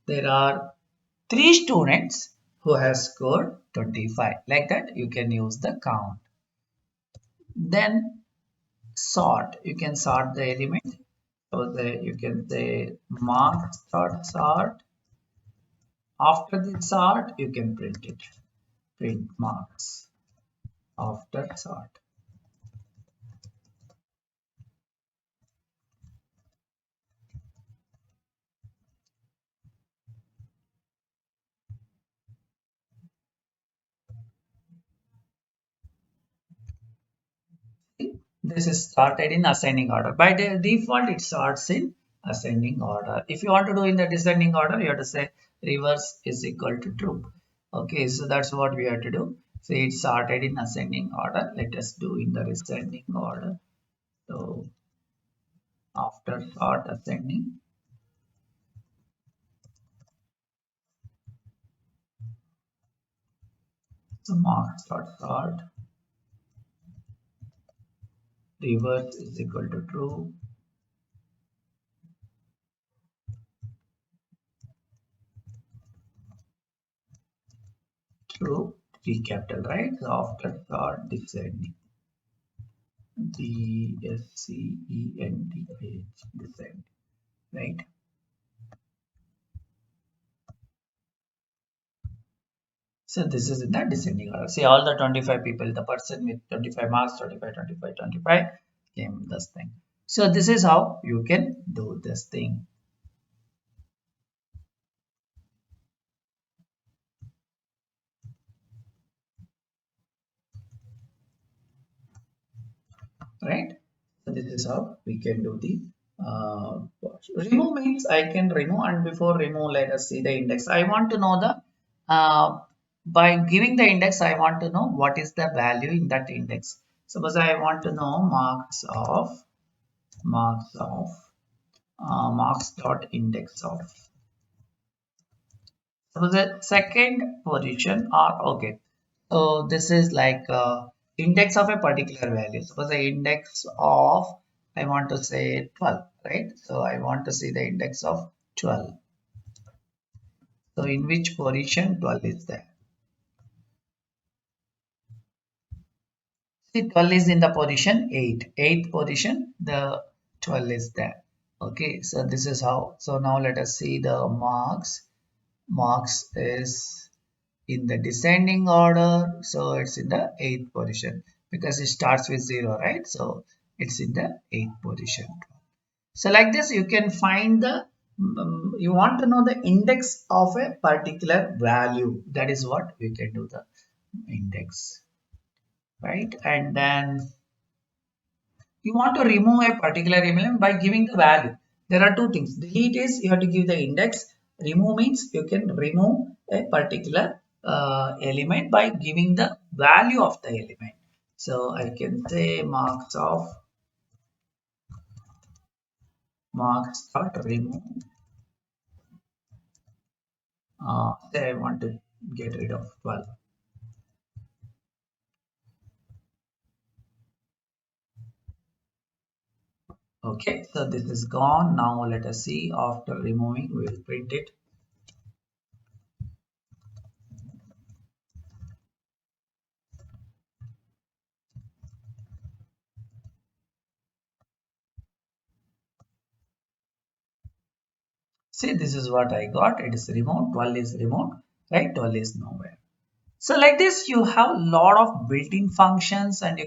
there are 3 students who has scored 25. Like that, you can use the count. Then sort. You can sort the element. So you can say marks dot sort. After the sort, you can print it. Print marks after sort. This is sorted in ascending order. By the default, it sorts in ascending order. If you want to do in the descending order, you have to say reverse is equal to true. Okay, so that's what we have to do. So it's sorted in ascending order. Let us do in the descending order. So after sort ascending, so marks dot sort reverse is equal to true. True, T capital, right? So after sort descending. DSCENDH descend, right? So this is in the descending order. See all the 25 people, the person with 25 marks, 25, 25, 25 came this thing. So this is how you can do this thing. Right? So this is how we can do the remove means I can remove, and before remove let us see the index. I want to know the by giving the index I want to know what is the value in that index. Suppose I want to know marks dot index of. So the second position are okay. So this is like index of a particular value. Suppose the index of I want to say 12, right? So I want to see the index of 12. So in which position 12 is there? See 12 is in the position 8. 8th position the 12 is there. Okay, so this is how. So now let us see the marks. Marks is in the descending order, so it's in the 8th position because it starts with 0, right? So it's in the 8th position. So like this you can find the you want to know the index of a particular value. That is what we can do, the index, right? And then you want to remove a particular element by giving the value. There are two things. Delete is you have to give the index. Remove means you can remove a particular element by giving the value of the element. So I can say marks dot remove. Say I want to get rid of 12. Okay, so this is gone. Now let us see after removing, we will print it. See, this is what I got. It is removed. 12 is removed, right? 12 is nowhere. So like this, you have a lot of built-in functions and you can